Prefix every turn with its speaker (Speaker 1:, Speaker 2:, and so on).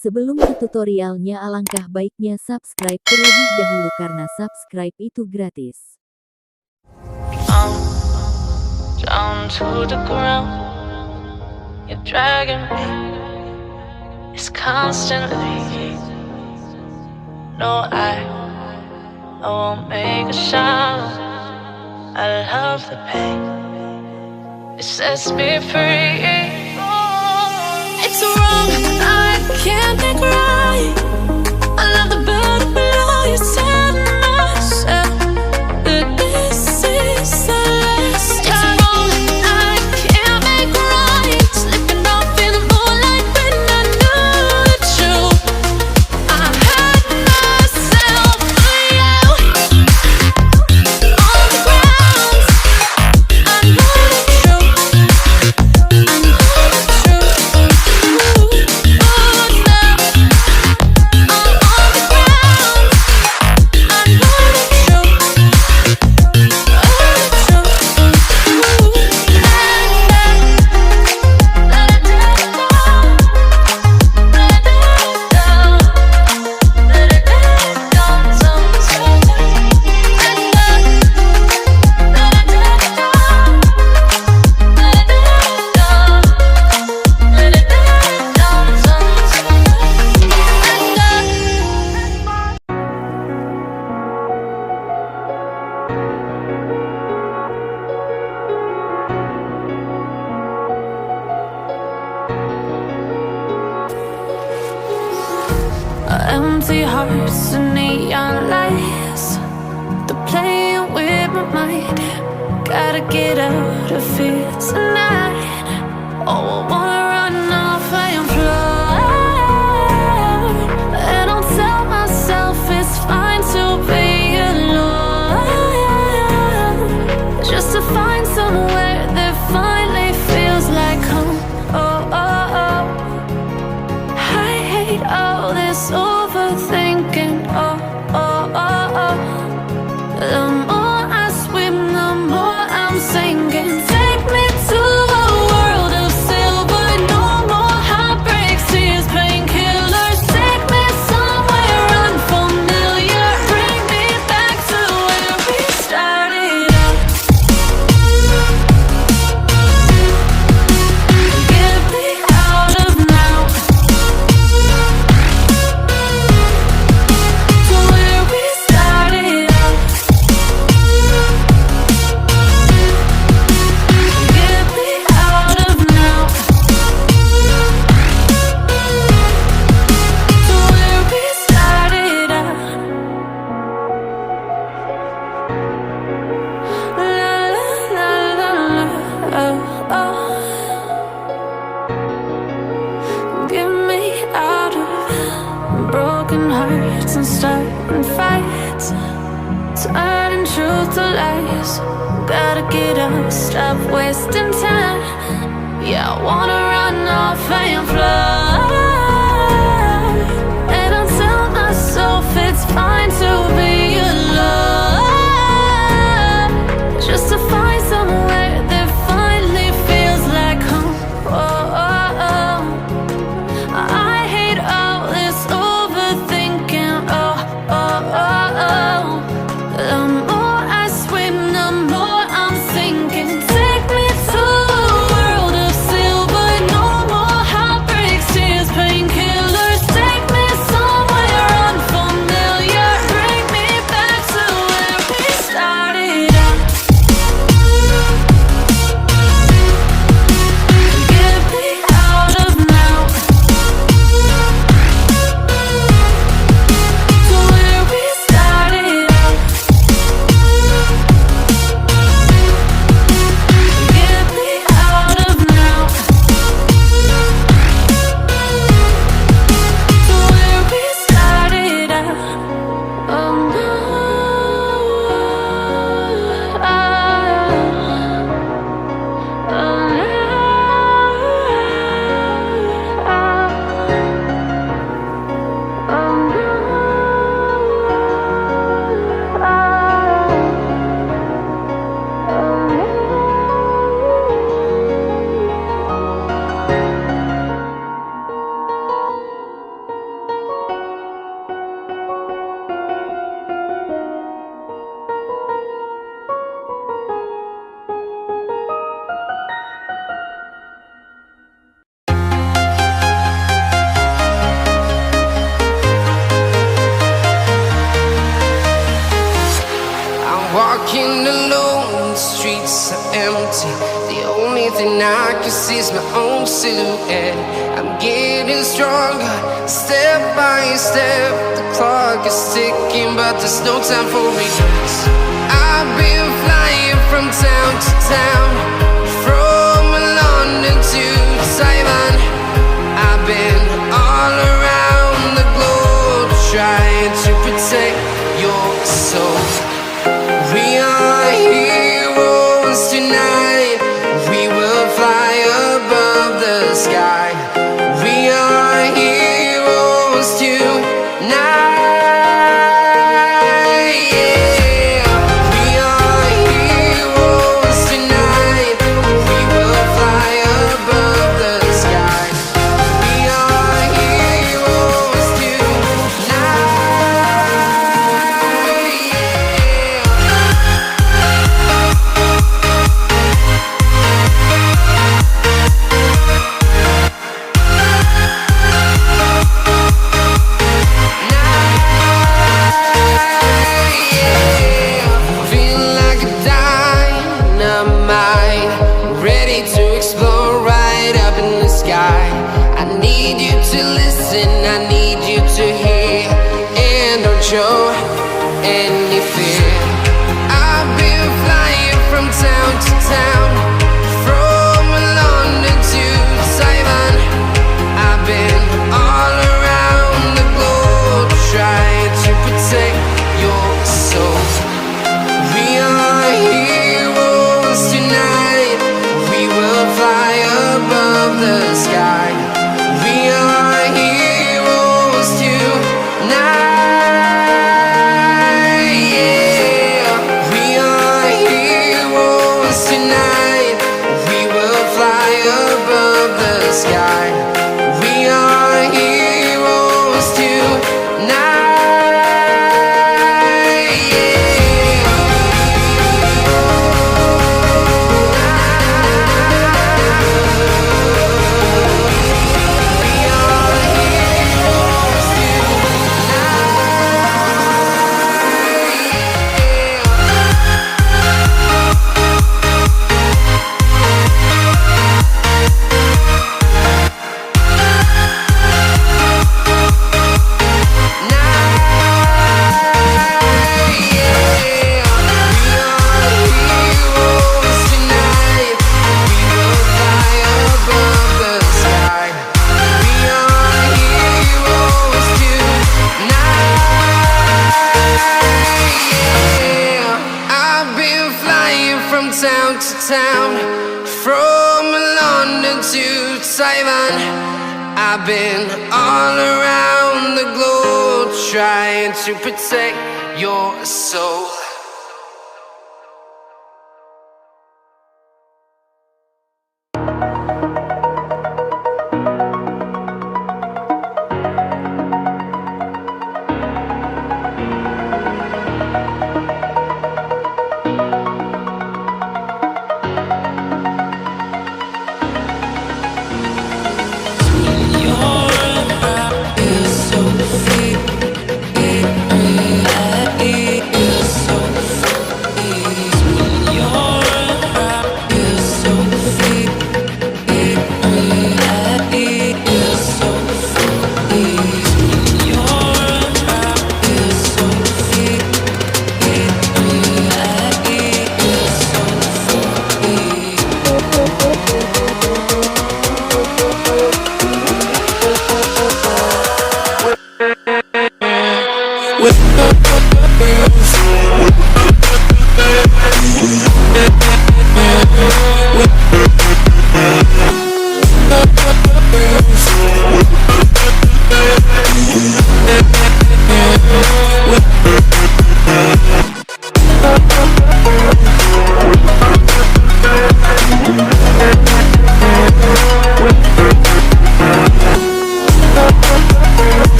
Speaker 1: Sebelum ke tutorialnya, alangkah baiknya subscribe terlebih dahulu karena subscribe itu gratis.
Speaker 2: Down to the ground, you're dragging me. It's constantly. No, I won't make a sound. I love the pain. It sets me free. It's wrong, I can't make right. I love the bird below you, tell myself that this is the last time. It's wrong, I can't make right. Slipping off in the moonlight when I knew the truth. I hurt myself for you. On the ground, I know the truth. I know the truth. Empty hearts and neon lights, they're playing with my mind. Gotta get out of here tonight. Oh, I wanna run off and fly. And I'll tell myself it's fine to be alone, just to find somewhere that finally feels like home. Oh, oh, oh. I hate all this overthinking. Oh, oh, oh, oh. The more I swim, the more I'm sinking. Take me to a world of silver. No more heartbreaks, tears, painkillers. Take me somewhere unfamiliar. Bring me back to where we started out. Get me out of now. To where we started out. Get me out of now. To where we started out. La la la la la. Oh, oh. Get me out of broken hearts and starting fights, turning truth to lies. Gotta get up, stop wasting time. Yeah, I wanna run off and fly. And I'll tell myself it's fine to be alone, just to find somewhere that finally feels like home. Oh, oh, oh. I hate all this overthinking. Oh, oh, oh, oh. The more I swim, the more I'm sinking. Take me to a world of silver. No more heartbreaks, tears, empty. The only thing I can see is my own silhouette. I'm getting stronger, step by step. The clock is ticking, but there's no time for regrets. I've been flying from town to town, from London to Taiwan. I've been all around the globe, trying to protect your soul. We are heroes tonight. We will fly above the sky. We are heroes tonight. Yeah. We are heroes tonight. We will fly above the sky. We are heroes tonight. Feel like a dynamite, ready to explode right up in the sky. I need you to listen, I need you to hear, and don't show any fear. I've been flying from town to town, from London to Taiwan. I've been all around the globe, trying to protect your soul. We are heroes tonight. We will fly above the sky. We are heroes tonight. Yeah. We are heroes tonight. We will fly above the sky. We are heroes tonight. Yeah. We are heroes town to town, from London to Taiwan. I've been all around the globe, trying to protect your soul.